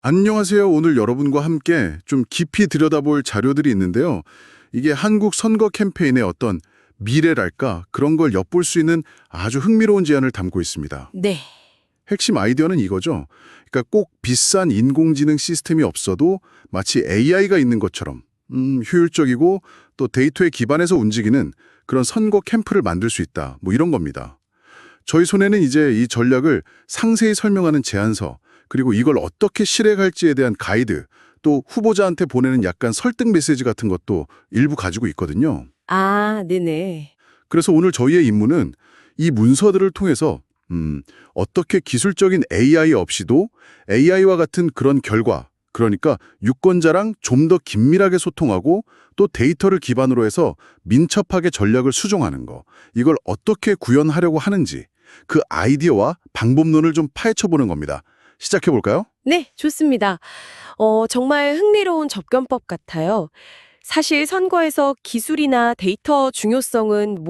안녕하세요. 오늘 여러분과 함께 좀 깊이 들여다볼 자료들이 있는데요. 이게 한국 선거 캠페인의 어떤 미래랄까 그런 걸 엿볼 수 있는 아주 흥미로운 제안을 담고 있습니다. 네. 핵심 아이디어는 이거죠. 그러니까 꼭 비싼 인공지능 시스템이 없어도 마치 AI가 있는 것처럼 효율적이고 또 데이터에 기반해서 움직이는 그런 선거 캠프를 만들 수 있다. 뭐 이런 겁니다. 저희 손에는 이제 이 전략을 상세히 설명하는 제안서, 그리고 이걸 어떻게 실행할지에 대한 가이드, 또 후보자한테 보내는 약간 설득 메시지 같은 것도 일부 가지고 있거든요. 아, 네네. 그래서 오늘 저희의 임무는 이 문서들을 통해서 어떻게 기술적인 AI 없이도 AI와 같은 그런 결과, 그러니까 유권자랑 좀 더 긴밀하게 소통하고 또 데이터를 기반으로 해서 민첩하게 전략을 수정하는 거, 이걸 어떻게 구현하려고 하는지 그 아이디어와 방법론을 좀 파헤쳐보는 겁니다. 시작해볼까요? 네, 좋습니다. 정말 흥미로운 접근법 같아요. 사실 선거에서 기술이나 데이터 중요성은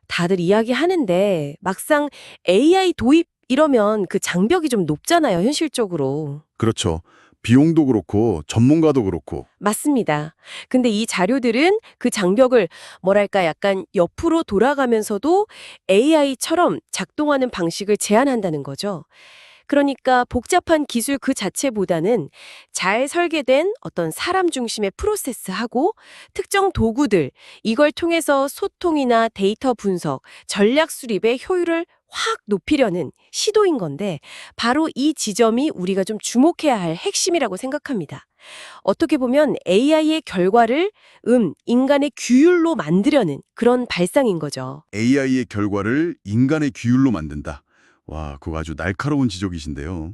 다들 이야기하는데 막상 AI 도입 이러면 그 장벽이 좀 높잖아요, 현실적으로. 그렇죠. 비용도 그렇고 전문가도 그렇고. 맞습니다. 근데 이 자료들은 그 장벽을 뭐랄까 약간 옆으로 돌아가면서도 AI처럼 작동하는 방식을 제안한다는 거죠. 그러니까 복잡한 기술 그 자체보다는 잘 설계된 어떤 사람 중심의 프로세스하고 특정 도구들, 이걸 통해서 소통이나 데이터 분석, 전략 수립의 효율을 확 높이려는 시도인 건데 바로 이 지점이 우리가 좀 주목해야 할 핵심이라고 생각합니다. 어떻게 보면 AI의 결과를 인간의 규율로 만들려는 그런 발상인 거죠. AI의 결과를 인간의 규율로 만든다. 와, 그거 아주 날카로운 지적이신데요.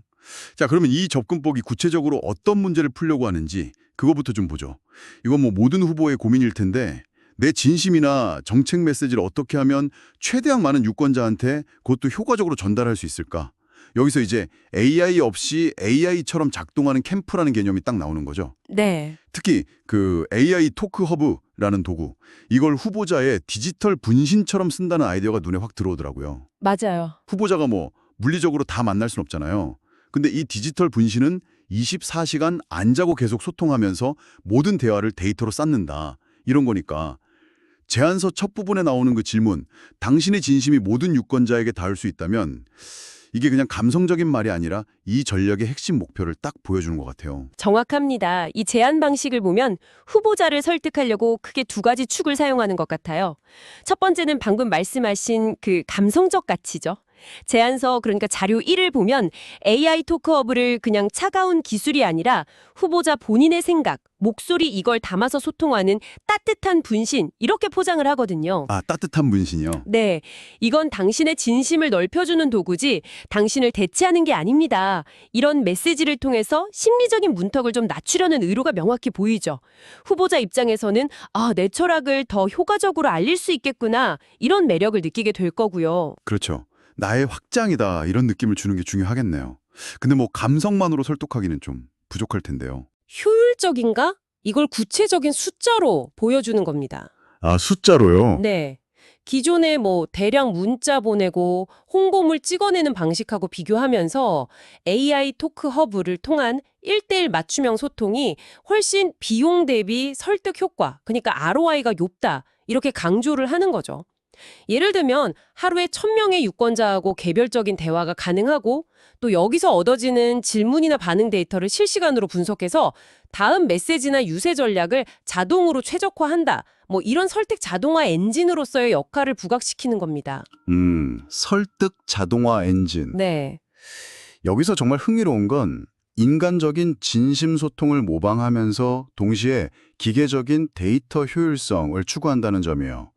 자, 그러면 이 접근법이 구체적으로 어떤 문제를 풀려고 하는지 그거부터 좀 보죠. 이건 뭐 모든 후보의 고민일 텐데 내 진심이나 정책 메시지를 어떻게 하면 최대한 많은 유권자한테 그것도 효과적으로 전달할 수 있을까? 여기서 이제 AI 없이 AI처럼 작동하는 캠프라는 개념이 딱 나오는 거죠. 네. 특히 그 AI 토크 허브라는 도구, 이걸 후보자의 디지털 분신처럼 쓴다는 아이디어가 눈에 확 들어오더라고요. 맞아요. 후보자가 뭐 물리적으로 다 만날 순 없잖아요. 근데 이 디지털 분신은 24시간 안 자고 계속 소통하면서 모든 대화를 데이터로 쌓는다. 이런 거니까 제안서 첫 부분에 나오는 그 질문, 당신의 진심이 모든 유권자에게 닿을 수 있다면 이게 그냥 감성적인 말이 아니라 이 전략의 핵심 목표를 딱 보여주는 것 같아요. 정확합니다. 이 제안 방식을 보면 후보자를 설득하려고 크게 두 가지 축을 사용하는 것 같아요. 첫 번째는 방금 말씀하신 그 감성적 가치죠. 제안서 그러니까 자료 1을 보면 AI 토크허브를 그냥 차가운 기술이 아니라 후보자 본인의 생각, 목소리 이걸 담아서 소통하는 따뜻한 분신 이렇게 포장을 하거든요. 아, 따뜻한 분신이요? 네, 이건 당신의 진심을 넓혀주는 도구지 당신을 대체하는 게 아닙니다. 이런 메시지를 통해서 심리적인 문턱을 좀 낮추려는 의도가 명확히 보이죠. 후보자 입장에서는 내 철학을 더 효과적으로 알릴 수 있겠구나 이런 매력을 느끼게 될 거고요. 그렇죠. 나의 확장이다 이런 느낌을 주는 게 중요하겠네요. 근데 뭐 감성만으로 설득하기는 좀 부족할 텐데요. 효율적인가? 이걸 구체적인 숫자로 보여주는 겁니다. 아, 숫자로요? 네. 기존에 대량 문자 보내고 홍보물 찍어내는 방식하고 비교하면서 AI 토크 허브를 통한 1대1 맞춤형 소통이 훨씬 비용 대비 설득 효과, 그러니까 ROI가 높다. 이렇게 강조를 하는 거죠. 예를 들면 하루에 1,000명의 유권자하고 개별적인 대화가 가능하고 또 여기서 얻어지는 질문이나 반응 데이터를 실시간으로 분석해서 다음 메시지나 유세 전략을 자동으로 최적화한다. 이런 설득 자동화 엔진으로서의 역할을 부각시키는 겁니다. 설득 자동화 엔진. 네. 여기서 정말 흥미로운 건 인간적인 진심 소통을 모방하면서 동시에 기계적인 데이터 효율성을 추구한다는 점이에요.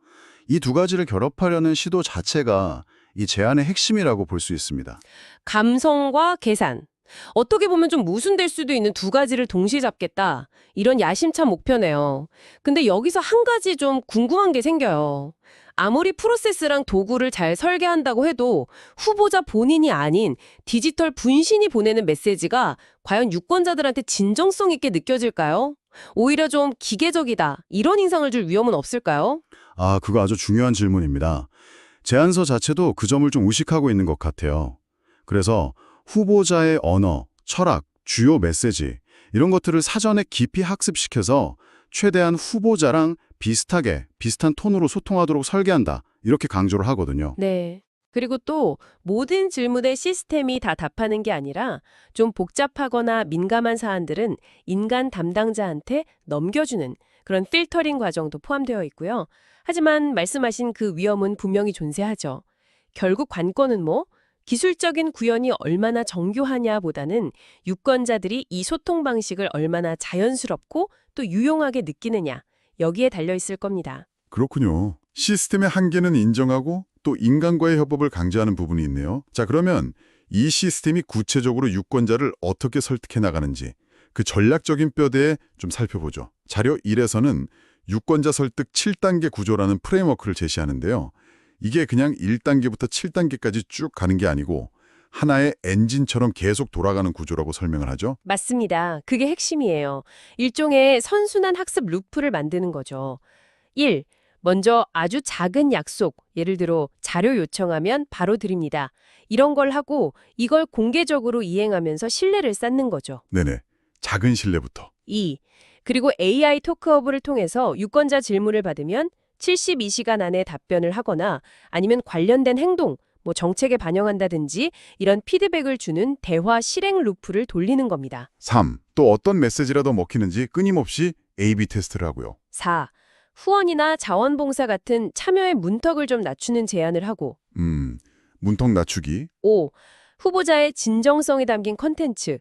이 두 가지를 결합하려는 시도 자체가 이 제안의 핵심이라고 볼 수 있습니다. 감성과 계산. 어떻게 보면 좀 모순될 수도 있는 두 가지를 동시에 잡겠다. 이런 야심찬 목표네요. 근데 여기서 한 가지 좀 궁금한 게 생겨요. 아무리 프로세스랑 도구를 잘 설계한다고 해도 후보자 본인이 아닌 디지털 분신이 보내는 메시지가 과연 유권자들한테 진정성 있게 느껴질까요? 오히려 좀 기계적이다. 이런 인상을 줄 위험은 없을까요? 아, 그거 아주 중요한 질문입니다. 제안서 자체도 그 점을 좀 의식하고 있는 것 같아요. 그래서 후보자의 언어, 철학, 주요 메시지, 이런 것들을 사전에 깊이 학습시켜서 최대한 후보자랑 비슷한 톤으로 소통하도록 설계한다. 이렇게 강조를 하거든요. 네. 그리고 또 모든 질문에 시스템이 다 답하는 게 아니라 좀 복잡하거나 민감한 사안들은 인간 담당자한테 넘겨주는 그런 필터링 과정도 포함되어 있고요. 하지만 말씀하신 그 위험은 분명히 존재하죠. 결국 관건은 뭐? 기술적인 구현이 얼마나 정교하냐보다는 유권자들이 이 소통 방식을 얼마나 자연스럽고 또 유용하게 느끼느냐, 여기에 달려 있을 겁니다. 그렇군요. 시스템의 한계는 인정하고 또 인간과의 협업을 강조하는 부분이 있네요. 자, 그러면 이 시스템이 구체적으로 유권자를 어떻게 설득해 나가는지 그 전략적인 뼈대에 좀 살펴보죠. 자료 1에서는 유권자 설득 7단계 구조라는 프레임워크를 제시하는데요. 이게 그냥 1단계부터 7단계까지 쭉 가는 게 아니고 하나의 엔진처럼 계속 돌아가는 구조라고 설명을 하죠. 맞습니다. 그게 핵심이에요. 일종의 선순환 학습 루프를 만드는 거죠. 1. 먼저 아주 작은 약속, 예를 들어 자료 요청하면 바로 드립니다. 이런 걸 하고 이걸 공개적으로 이행하면서 신뢰를 쌓는 거죠. 네네. 작은 신뢰부터. 2. 그리고 AI 토크허브를 통해서 유권자 질문을 받으면 72시간 안에 답변을 하거나 아니면 관련된 행동, 정책에 반영한다든지 이런 피드백을 주는 대화 실행 루프를 돌리는 겁니다. 3. 또 어떤 메시지라도 먹히는지 끊임없이 A/B 테스트를 하고요. 4. 후원이나 자원봉사 같은 참여의 문턱을 좀 낮추는 제안을 하고 문턱 낮추기. 5. 후보자의 진정성이 담긴 컨텐츠,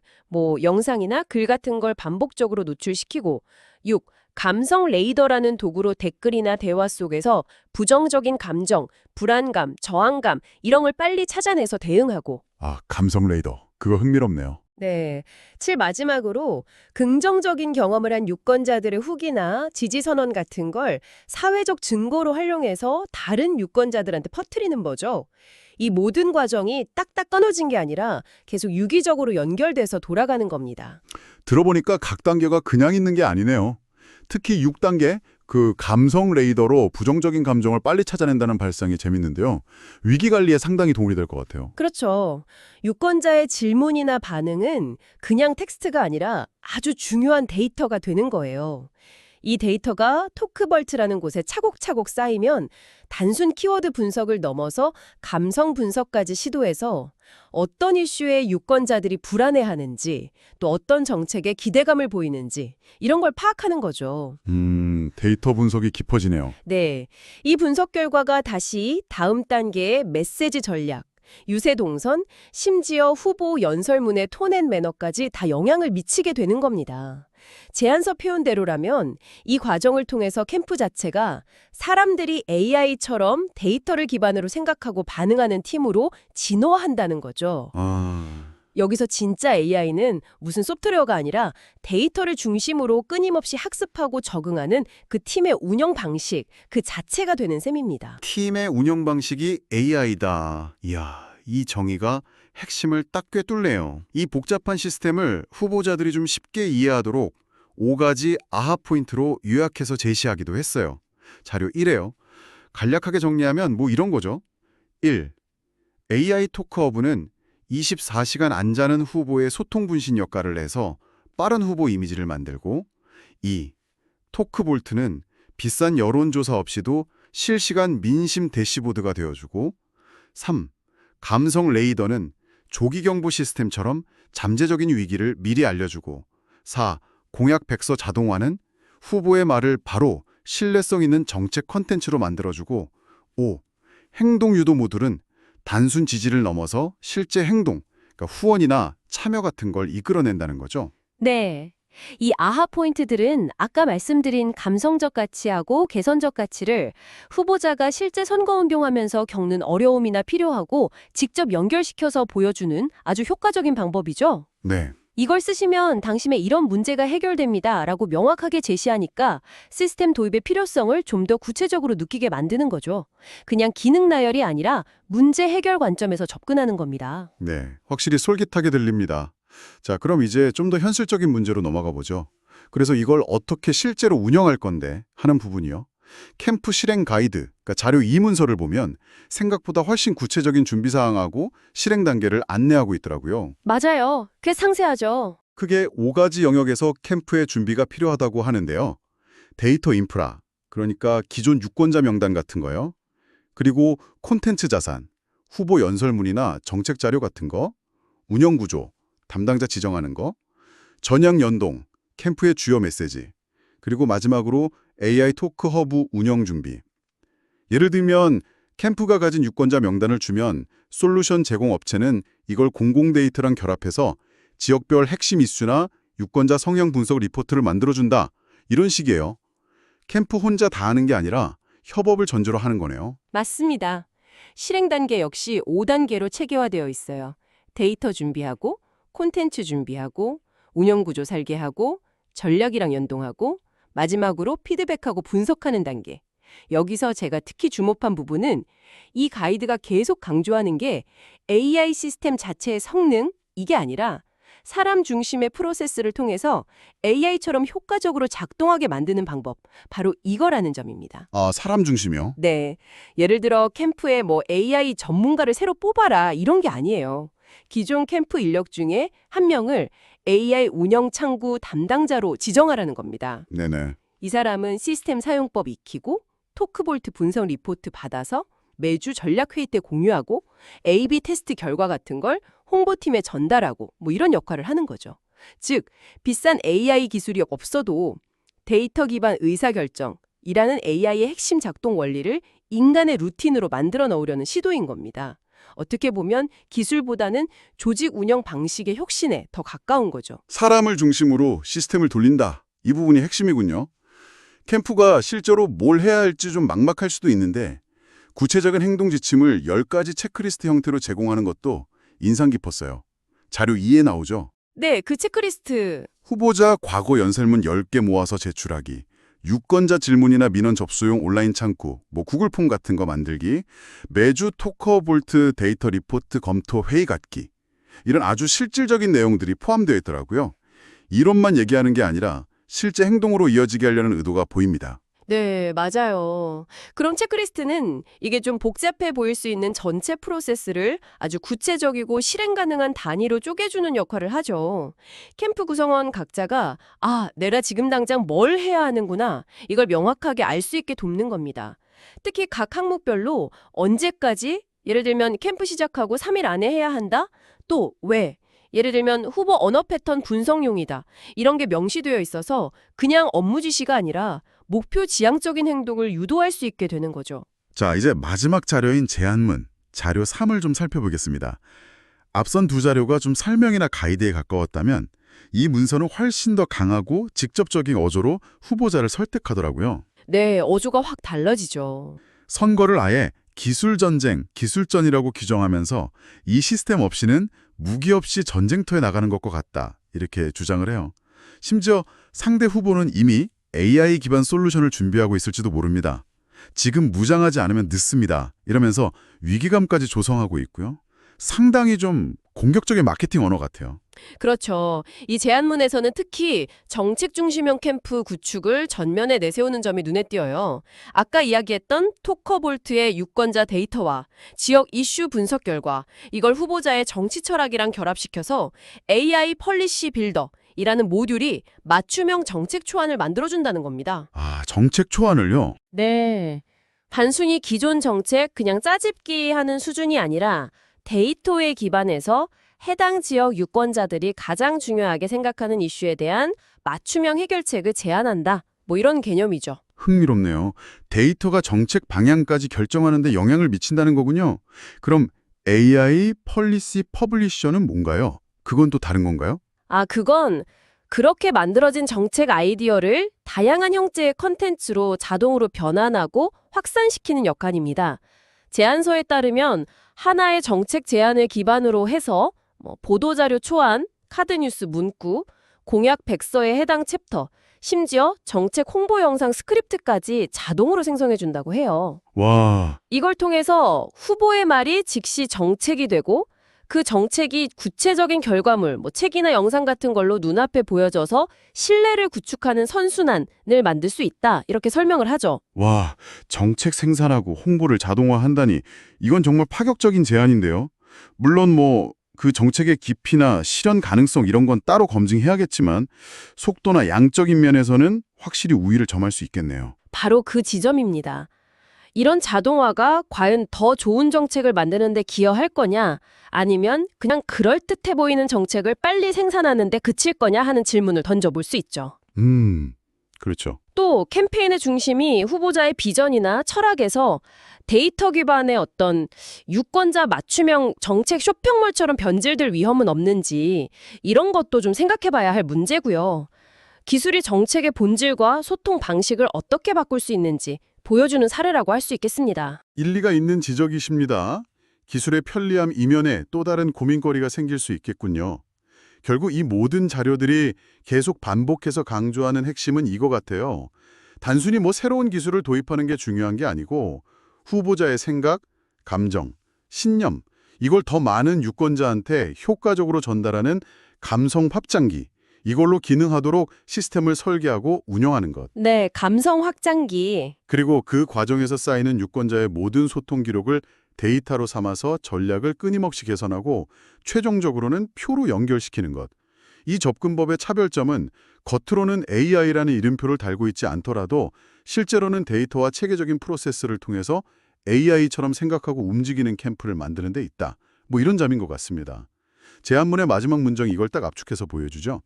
영상이나 글 같은 걸 반복적으로 노출시키고 6. 감성 레이더라는 도구로 댓글이나 대화 속에서 부정적인 감정, 불안감, 저항감 이런 걸 빨리 찾아내서 대응하고 아, 감성 레이더. 그거 흥미롭네요. 네. 7 마지막으로 긍정적인 경험을 한 유권자들의 후기나 지지 선언 같은 걸 사회적 증거로 활용해서 다른 유권자들한테 퍼뜨리는 거죠. 이 모든 과정이 딱딱 끊어진 게 아니라 계속 유기적으로 연결돼서 돌아가는 겁니다. 들어보니까 각 단계가 그냥 있는 게 아니네요. 특히 6단계, 그 감성 레이더로 부정적인 감정을 빨리 찾아낸다는 발상이 재밌는데요. 위기 관리에 상당히 도움이 될 것 같아요. 그렇죠. 유권자의 질문이나 반응은 그냥 텍스트가 아니라 아주 중요한 데이터가 되는 거예요. 이 데이터가 토크벌트라는 곳에 차곡차곡 쌓이면 단순 키워드 분석을 넘어서 감성 분석까지 시도해서 어떤 이슈에 유권자들이 불안해하는지 또 어떤 정책에 기대감을 보이는지 이런 걸 파악하는 거죠. 데이터 분석이 깊어지네요. 네, 이 분석 결과가 다시 다음 단계의 메시지 전략, 유세 동선, 심지어 후보 연설문의 톤 앤 매너까지 다 영향을 미치게 되는 겁니다. 제안서 표현대로라면 이 과정을 통해서 캠프 자체가 사람들이 AI처럼 데이터를 기반으로 생각하고 반응하는 팀으로 진화한다는 거죠. 여기서 진짜 AI는 무슨 소프트웨어가 아니라 데이터를 중심으로 끊임없이 학습하고 적응하는 그 팀의 운영 방식, 그 자체가 되는 셈입니다. 팀의 운영 방식이 AI다. 이야, 이 정의가 핵심을 딱 꿰뚫네요. 이 복잡한 시스템을 후보자들이 좀 쉽게 이해하도록 5가지 아하 포인트로 요약해서 제시하기도 했어요. 자료 1에요. 간략하게 정리하면 이런 거죠. 1. AI 토크허브는 24시간 안 자는 후보의 소통 분신 역할을 해서 빠른 후보 이미지를 만들고 2. 토크볼트는 비싼 여론조사 없이도 실시간 민심 대시보드가 되어주고 3. 감성 레이더는 조기경보 시스템처럼 잠재적인 위기를 미리 알려주고 4. 공약 백서 자동화는 후보의 말을 바로 신뢰성 있는 정책 컨텐츠로 만들어주고 5. 행동 유도 모듈은 단순 지지를 넘어서 실제 행동, 그러니까 후원이나 참여 같은 걸 이끌어낸다는 거죠. 네. 이 아하 포인트들은 아까 말씀드린 감성적 가치하고 개선적 가치를 후보자가 실제 선거운동하면서 겪는 어려움이나 필요하고 직접 연결시켜서 보여주는 아주 효과적인 방법이죠. 네. 이걸 쓰시면 당신의 이런 문제가 해결됩니다 라고 명확하게 제시하니까 시스템 도입의 필요성을 좀 더 구체적으로 느끼게 만드는 거죠. 그냥 기능 나열이 아니라 문제 해결 관점에서 접근하는 겁니다. 네, 확실히 솔깃하게 들립니다. 자, 그럼 이제 좀 더 현실적인 문제로 넘어가 보죠. 그래서 이걸 어떻게 실제로 운영할 건데 하는 부분이요. 캠프 실행 가이드, 그러니까 자료 2문서를 보면 생각보다 훨씬 구체적인 준비 사항하고 실행 단계를 안내하고 있더라고요. 맞아요. 꽤 상세하죠. 크게 5가지 영역에서 캠프의 준비가 필요하다고 하는데요. 데이터 인프라, 그러니까 기존 유권자 명단 같은 거요. 그리고 콘텐츠 자산, 후보 연설문이나 정책 자료 같은 거, 운영 구조, 담당자 지정하는 거, 전향 연동, 캠프의 주요 메시지, 그리고 마지막으로 AI 토크 허브 운영 준비. 예를 들면 캠프가 가진 유권자 명단을 주면 솔루션 제공 업체는 이걸 공공 데이터랑 결합해서 지역별 핵심 이슈나 유권자 성향 분석 리포트를 만들어준다. 이런 식이에요. 캠프 혼자 다 하는 게 아니라 협업을 전제로 하는 거네요. 맞습니다. 실행 단계 역시 5단계로 체계화되어 있어요. 데이터 준비하고, 콘텐츠 준비하고, 운영 구조 설계하고, 전략이랑 연동하고, 마지막으로 피드백하고 분석하는 단계. 여기서 제가 특히 주목한 부분은 이 가이드가 계속 강조하는 게 AI 시스템 자체의 성능, 이게 아니라 사람 중심의 프로세스를 통해서 AI처럼 효과적으로 작동하게 만드는 방법, 바로 이거라는 점입니다. 아, 사람 중심이요? 네. 예를 들어 캠프에 AI 전문가를 새로 뽑아라 이런 게 아니에요. 기존 캠프 인력 중에 한 명을 AI 운영 창구 담당자로 지정하라는 겁니다. 네네. 이 사람은 시스템 사용법 익히고 토크볼트 분석 리포트 받아서 매주 전략회의 때 공유하고 A/B 테스트 결과 같은 걸 홍보팀에 전달하고 이런 역할을 하는 거죠. 즉, 비싼 AI 기술이 없어도 데이터 기반 의사결정이라는 AI의 핵심 작동 원리를 인간의 루틴으로 만들어 넣으려는 시도인 겁니다. 어떻게 보면 기술보다는 조직 운영 방식의 혁신에 더 가까운 거죠. 사람을 중심으로 시스템을 돌린다. 이 부분이 핵심이군요. 캠프가 실제로 뭘 해야 할지 좀 막막할 수도 있는데 구체적인 행동 지침을 10가지 체크리스트 형태로 제공하는 것도 인상 깊었어요. 자료 2에 나오죠. 네, 그 체크리스트. 후보자 과거 연설문 10개 모아서 제출하기, 유권자 질문이나 민원 접수용 온라인 창구, 구글 폼 같은 거 만들기, 매주 토커볼트 데이터 리포트 검토 회의 갖기, 이런 아주 실질적인 내용들이 포함되어 있더라고요. 이론만 얘기하는 게 아니라 실제 행동으로 이어지게 하려는 의도가 보입니다. 네, 맞아요. 그럼 체크리스트는 이게 좀 복잡해 보일 수 있는 전체 프로세스를 아주 구체적이고 실행 가능한 단위로 쪼개주는 역할을 하죠. 캠프 구성원 각자가 내가 지금 당장 뭘 해야 하는구나. 이걸 명확하게 알 수 있게 돕는 겁니다. 특히 각 항목별로 언제까지, 예를 들면 캠프 시작하고 3일 안에 해야 한다? 또 왜? 예를 들면 후보 언어 패턴 분석용이다. 이런 게 명시되어 있어서 그냥 업무 지시가 아니라 목표 지향적인 행동을 유도할 수 있게 되는 거죠. 자, 이제 마지막 자료인 제안문, 자료 3을 좀 살펴보겠습니다. 앞선 두 자료가 좀 설명이나 가이드에 가까웠다면 이 문서는 훨씬 더 강하고 직접적인 어조로 후보자를 설득하더라고요. 네, 어조가 확 달라지죠. 선거를 아예 기술전쟁, 기술전이라고 규정하면서 이 시스템 없이는 무기 없이 전쟁터에 나가는 것과 같다. 이렇게 주장을 해요. 심지어 상대 후보는 이미 AI 기반 솔루션을 준비하고 있을지도 모릅니다. 지금 무장하지 않으면 늦습니다. 이러면서 위기감까지 조성하고 있고요. 상당히 좀 공격적인 마케팅 언어 같아요. 그렇죠. 이 제안문에서는 특히 정책 중심형 캠프 구축을 전면에 내세우는 점이 눈에 띄어요. 아까 이야기했던 토커볼트의 유권자 데이터와 지역 이슈 분석 결과, 이걸 후보자의 정치 철학이랑 결합시켜서 AI 폴리시 빌더이라는 모듈이 맞춤형 정책 초안을 만들어준다는 겁니다. 아, 정책 초안을요? 네. 단순히 기존 정책 그냥 짜집기 하는 수준이 아니라 데이터에 기반해서 해당 지역 유권자들이 가장 중요하게 생각하는 이슈에 대한 맞춤형 해결책을 제안한다. 이런 개념이죠. 흥미롭네요. 데이터가 정책 방향까지 결정하는 데 영향을 미친다는 거군요. 그럼 AI 폴리시 퍼블리셔는 뭔가요? 그건 또 다른 건가요? 그건 그렇게 만들어진 정책 아이디어를 다양한 형태의 컨텐츠로 자동으로 변환하고 확산시키는 역할입니다. 제안서에 따르면 하나의 정책 제안을 기반으로 해서 보도자료 초안, 카드뉴스 문구, 공약 백서에 해당 챕터, 심지어 정책 홍보 영상 스크립트까지 자동으로 생성해준다고 해요. 와, 이걸 통해서 후보의 말이 즉시 정책이 되고 그 정책이 구체적인 결과물, 책이나 영상 같은 걸로 눈앞에 보여져서 신뢰를 구축하는 선순환을 만들 수 있다. 이렇게 설명을 하죠. 와, 정책 생산하고 홍보를 자동화한다니 이건 정말 파격적인 제안인데요. 물론 그 정책의 깊이나 실현 가능성 이런 건 따로 검증해야겠지만 속도나 양적인 면에서는 확실히 우위를 점할 수 있겠네요. 바로 그 지점입니다. 이런 자동화가 과연 더 좋은 정책을 만드는 데 기여할 거냐, 아니면 그냥 그럴듯해 보이는 정책을 빨리 생산하는 데 그칠 거냐 하는 질문을 던져볼 수 있죠. 그렇죠. 또 캠페인의 중심이 후보자의 비전이나 철학에서 데이터 기반의 어떤 유권자 맞춤형 정책 쇼핑몰처럼 변질될 위험은 없는지 이런 것도 좀 생각해 봐야 할 문제고요. 기술이 정책의 본질과 소통 방식을 어떻게 바꿀 수 있는지 보여주는 사례라고 할 수 있겠습니다. 일리가 있는 지적이십니다. 기술의 편리함 이면에 또 다른 고민거리가 생길 수 있겠군요. 결국 이 모든 자료들이 계속 반복해서 강조하는 핵심은 이거 같아요. 단순히 새로운 기술을 도입하는 게 중요한 게 아니고 후보자의 생각, 감정, 신념 이걸 더 많은 유권자한테 효과적으로 전달하는 감성 확장기 이걸로 기능하도록 시스템을 설계하고 운영하는 것. 네, 감성 확장기. 그리고 그 과정에서 쌓이는 유권자의 모든 소통 기록을 데이터로 삼아서 전략을 끊임없이 개선하고 최종적으로는 표로 연결시키는 것. 이 접근법의 차별점은 겉으로는 AI라는 이름표를 달고 있지 않더라도 실제로는 데이터와 체계적인 프로세스를 통해서 AI처럼 생각하고 움직이는 캠프를 만드는 데 있다. 이런 점인 것 같습니다. 제안문의 마지막 문장이 이걸 딱 압축해서 보여주죠.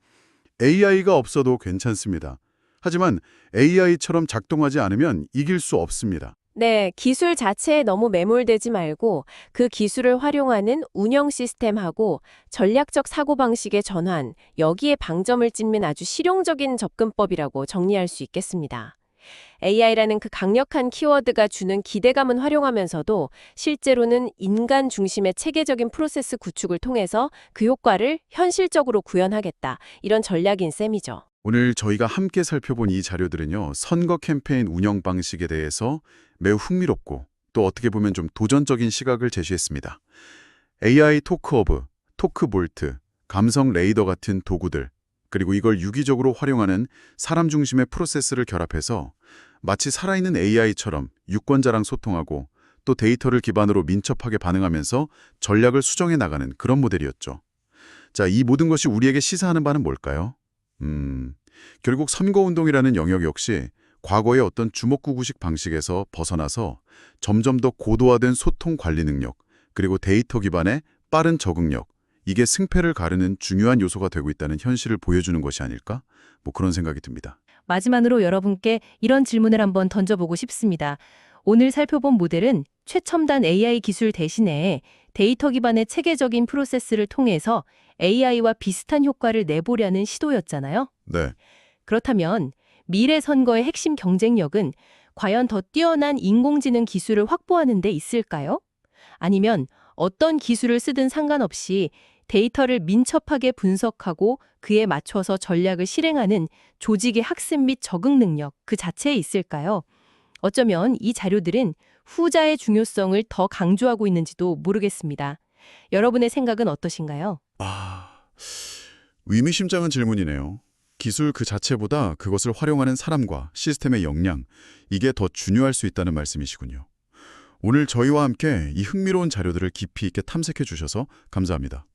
AI가 없어도 괜찮습니다. 하지만 AI처럼 작동하지 않으면 이길 수 없습니다. 네, 기술 자체에 너무 매몰되지 말고 그 기술을 활용하는 운영 시스템하고 전략적 사고방식의 전환, 여기에 방점을 찍는 아주 실용적인 접근법이라고 정리할 수 있겠습니다. AI라는 그 강력한 키워드가 주는 기대감은 활용하면서도 실제로는 인간 중심의 체계적인 프로세스 구축을 통해서 그 효과를 현실적으로 구현하겠다. 이런 전략인 셈이죠. 오늘 저희가 함께 살펴본 이 자료들은요. 선거 캠페인 운영 방식에 대해서 매우 흥미롭고 또 어떻게 보면 좀 도전적인 시각을 제시했습니다. AI 토크허브, 토크볼트, 감성 레이더 같은 도구들 그리고 이걸 유기적으로 활용하는 사람 중심의 프로세스를 결합해서 마치 살아있는 AI처럼 유권자랑 소통하고 또 데이터를 기반으로 민첩하게 반응하면서 전략을 수정해 나가는 그런 모델이었죠. 자, 이 모든 것이 우리에게 시사하는 바는 뭘까요? 결국 선거운동이라는 영역 역시 과거의 어떤 주먹구구식 방식에서 벗어나서 점점 더 고도화된 소통 관리 능력, 그리고 데이터 기반의 빠른 적응력, 이게 승패를 가르는 중요한 요소가 되고 있다는 현실을 보여주는 것이 아닐까? 그런 생각이 듭니다. 마지막으로 여러분께 이런 질문을 한번 던져보고 싶습니다. 오늘 살펴본 모델은 최첨단 AI 기술 대신에 데이터 기반의 체계적인 프로세스를 통해서 AI와 비슷한 효과를 내보려는 시도였잖아요. 네. 그렇다면 미래 선거의 핵심 경쟁력은 과연 더 뛰어난 인공지능 기술을 확보하는 데 있을까요? 아니면 어떤 기술을 쓰든 상관없이 데이터를 민첩하게 분석하고 그에 맞춰서 전략을 실행하는 조직의 학습 및 적응 능력 그 자체에 있을까요? 어쩌면 이 자료들은 후자의 중요성을 더 강조하고 있는지도 모르겠습니다. 여러분의 생각은 어떠신가요? 의미심장한 질문이네요. 기술 그 자체보다 그것을 활용하는 사람과 시스템의 역량, 이게 더 중요할 수 있다는 말씀이시군요. 오늘 저희와 함께 이 흥미로운 자료들을 깊이 있게 탐색해 주셔서 감사합니다.